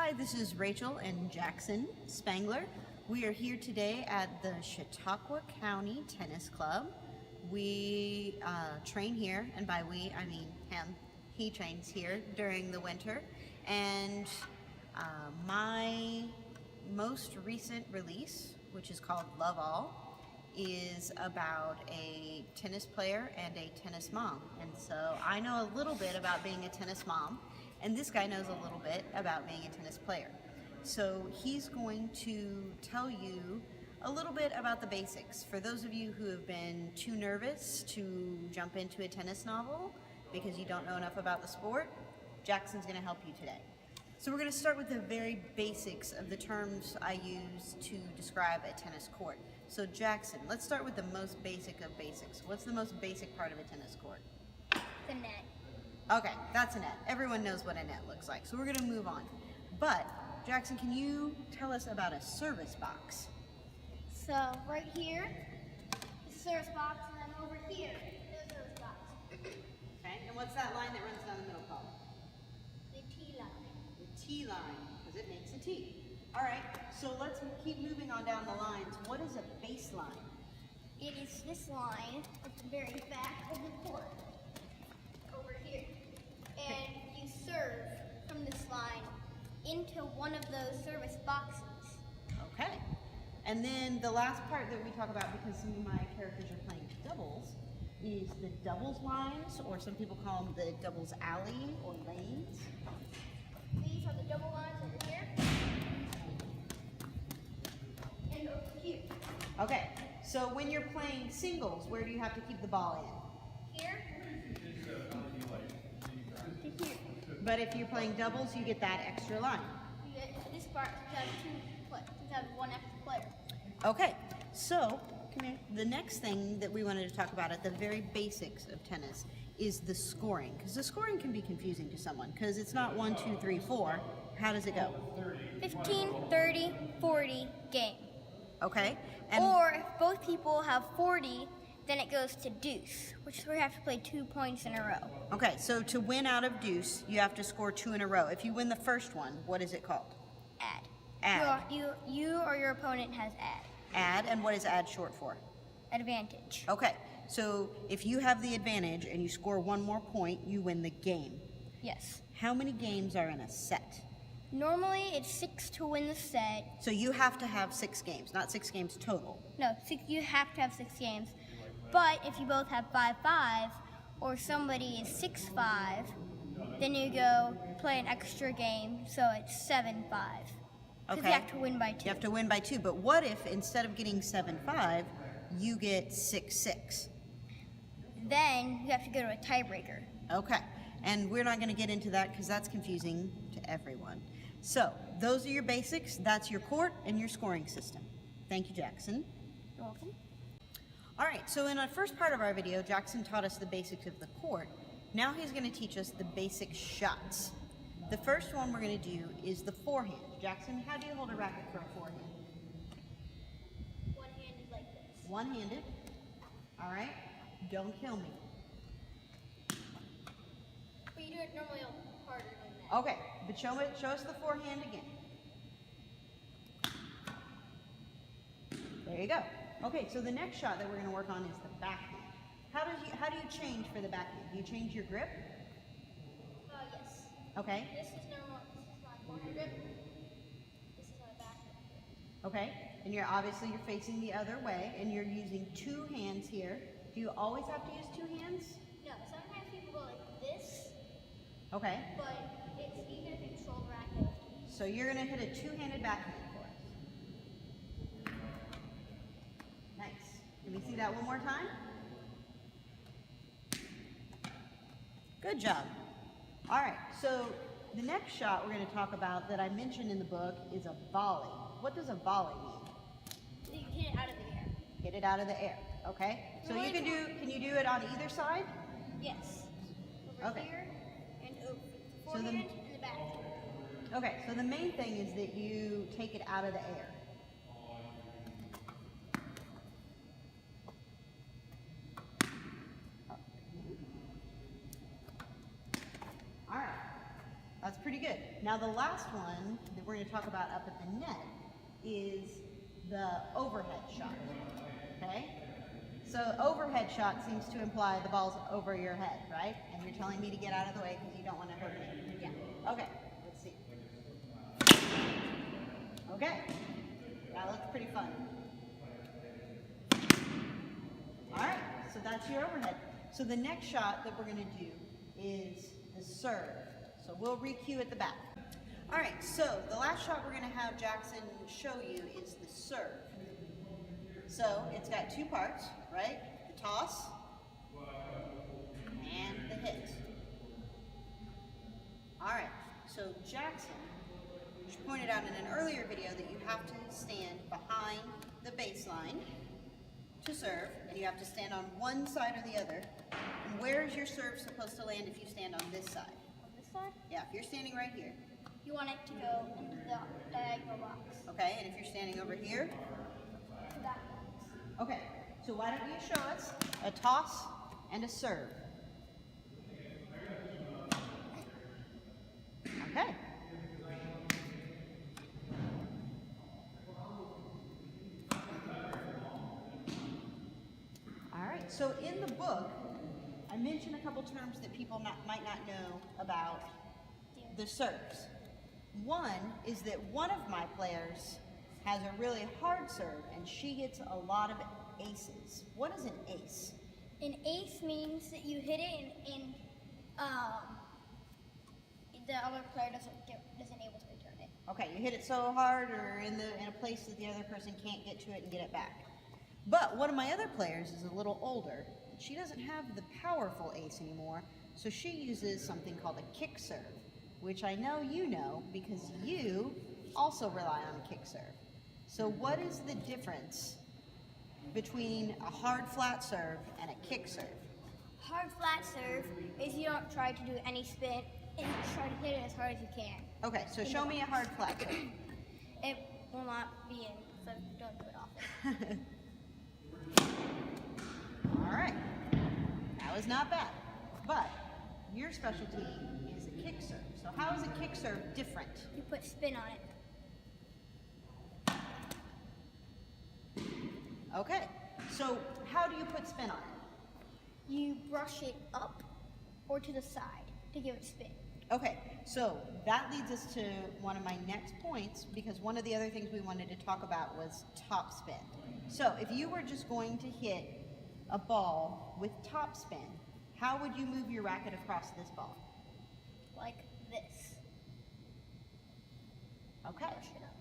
Hi, this is Rachel and Jackson Spangler. We are here today at the Chautauqua County Tennis Club. We train here, and by we, I mean him. He trains here during the winter. And my most recent release, which is called Love All, is about a tennis player and a tennis mom. And so I know a little bit about being a tennis mom, and this guy knows a little bit about being a tennis player. So he's going to tell you a little bit about the basics. For those of you who have been too nervous to jump into a tennis novel because you don't know enough about the sport, Jackson's going to help you today. So we're going to start with the very basics of the terms I use to describe a tennis court. So Jackson, let's start with the most basic of basics. What's the most basic part of a tennis court? The net. Okay, that's a net. Everyone knows what a net looks like, so we're going to move on. But, Jackson, can you tell us about a service box? So, right here is the service box, and then over here is the service box. Okay, and what's that line that runs down the middle called? The T line. The T line, because it makes a T. All right, so let's keep moving on down the lines. What is a baseline? It is this line at the very back of the court, over here. And you serve from this line into one of those service boxes. Okay. And then the last part that we talk about, because some of my characters are playing doubles, is the doubles lines, or some people call them the doubles alley or lanes. These are the double lines over here and over here. Okay, so when you're playing singles, where do you have to keep the ball in? Here to here. But if you're playing doubles, you get that extra line. You get this part to have two players, to have one extra player. Okay, so come here. The next thing that we wanted to talk about at the very basics of tennis is the scoring, because the scoring can be confusing to someone, because it's not 1, 2, 3, 4. How does it go? 15, 30, 40 game. Okay. And Or if both people have 40, then it goes to deuce, which is where you have to play 2 points in a row. okay, so to win out of deuce, you have to score 2 in a row. If you win the first one, what is it called? Add. Add. You or your opponent has add. Add, and what is add short for? Advantage. Okay, so if you have the advantage and you score 1 more point, you win the game. Yes. How many games are in a set? Normally it's 6 to win the set. So you have to have 6 games, not 6 games total. No, you have to have 6 games. But if you both have 5-5, or somebody is 6-5, then you go play an extra game, so it's 7-5. Because Okay. you have to win by 2. You have to win by 2, but what if instead of getting 7-5, you get 6-6? Then you have to go to a tiebreaker. Okay, and we're not going to get into that because that's confusing to everyone. So, those are your basics. That's your court and your scoring system. Thank you, Jackson. You're welcome. All right, so in the first part of our video, Jackson taught us the basics of the court. Now he's going to teach us the basic shots. The first one we're going to do is the forehand. Jackson, how do you hold a racket for a forehand? One-handed like this. One-handed. All right, don't kill me. But you do it normally harder than that. Okay, but show us the forehand again. There you go. Okay, so the next shot that we're going to work on is the backhand. How do you change for the backhand? Do you change your grip? Yes. Okay. This is normal. This is my forehand grip. This is my backhand grip. Okay, and you're facing the other way, and you're using 2 hands here. Do you always have to use 2 hands? No, sometimes people go like this, Okay, but it's even a controlled racket. so you're going to hit a 2-handed backhand for us. Nice. Can we see that one more time? Good job. All right, so the next shot we're going to talk about that I mentioned in the book is a volley. What does a volley mean? You hit it out of the air. Hit it out of the air, okay? So you can you do it on either side? Yes. Over Okay. here and over. So the- Forehand and the backhand. Okay, so the main thing is that you take it out of the air. All right, that's pretty good. Now Now the last one that we're going to talk about up at the net is the overhead shot, okay? So overhead shot seems to imply the ball's over your head, right? And you're telling me to get out of the way because you don't want to hurt me. Yeah. Okay, let's see. Okay, that looks pretty fun. All right, so that's your overhead. So the next shot that we're going to do is the serve. So we'll re-cue at the back. All right, so the last shot we're going to have Jackson show you is the serve. So it's got two parts, right? The toss and the hit. All right, so Jackson, she pointed out in an earlier video that you have to stand behind the baseline to serve, and you have to stand on one side or the other. And where is your serve supposed to land if you stand on this side? On this side? Yeah, if you're standing right here. You want it to go into the diagonal box. Okay, and if you're standing over here? To that box. Okay, so why don't you show us a toss and a serve? Okay. All right, so in the book, I mentioned a couple terms that people might not know about the serves. One is that one of my players has a really hard serve and she gets a lot of aces. What is an ace? An ace means that you hit it and the other player isn't able to return it. Okay, you hit it so hard or in a place that the other person can't get to it and get it back. But one of my other players is a little older. She doesn't have the powerful ace anymore, so she uses something called a kick serve, which I know you know because you also rely on a kick serve. So what is the difference between a hard flat serve and a kick serve? Hard flat serve is you don't try to do any spin and you try to hit it as hard as you can. Okay, so show me a hard flat serve. It will not be in, so don't do it often. All right, that was not bad, but your specialty is a kick serve. So how is a kick serve different? You put spin on it. Okay, so how do you put spin on it? You brush it up or to the side to give it spin. Okay, so that leads us to one of my next points because one of the other things we wanted to talk about was topspin. So if you were just going to hit a ball with topspin, how would you move your racket across this ball? Like this. Okay, Brush it up.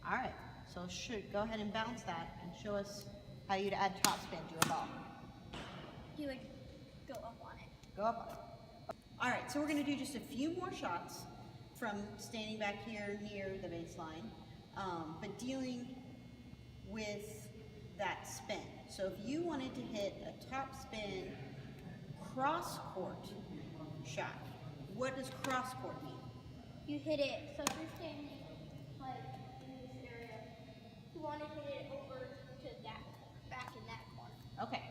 all right, so go ahead and bounce that and show us how you'd add topspin to a ball. You would go up on it. Go up. All right, so we're going to do just a few more shots from standing back here near the baseline, but dealing with that spin. So if you wanted to hit a top spin cross court shot, what does cross court mean? You hit it, so if you're standing like in this area, you want to hit it over to that, back in that corner. Okay,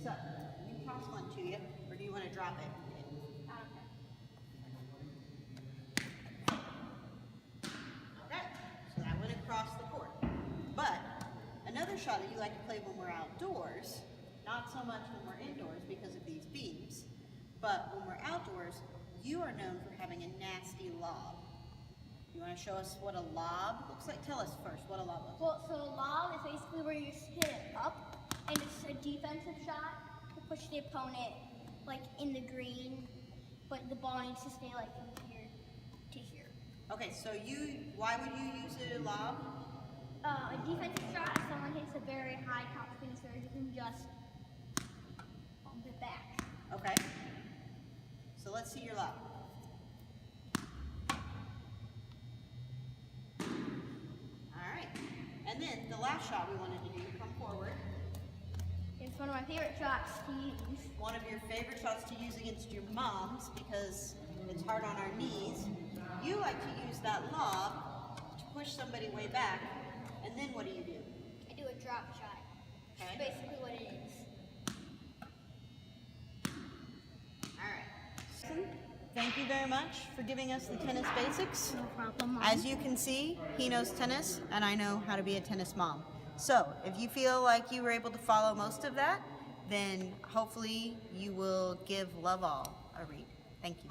so let me toss one to you, or do you want to drop it? I don't know. Okay, so that went across the court. But another shot that you like to play when we're outdoors, not so much when we're indoors because of these beams, but when we're outdoors, you are known for having a nasty lob. You want to show us what a lob looks like? Tell us first what a lob looks like. Well, so a lob is basically where you just hit it up, and it's a defensive shot to push the opponent like in the green, but the ball needs to stay like from here to here. Okay, so why would you use a lob? A defensive shot, if someone hits a very high top spin serve, you can just bump it back. Okay, so let's see your lob. All right, and then the last shot we wanted to do, come forward. It's one of my favorite shots to use. One of your favorite shots to use against your moms because it's hard on our knees. You like to use that lob to push somebody way back, and then what do? I do a drop shot. Okay. That's basically what it is. All right. Thank you very much for giving us the tennis basics. No problem, Mom. As you can see, he knows tennis, and I know how to be a tennis mom. So, if you feel like you were able to follow most of that, then hopefully you will give Love All a read. Thank you.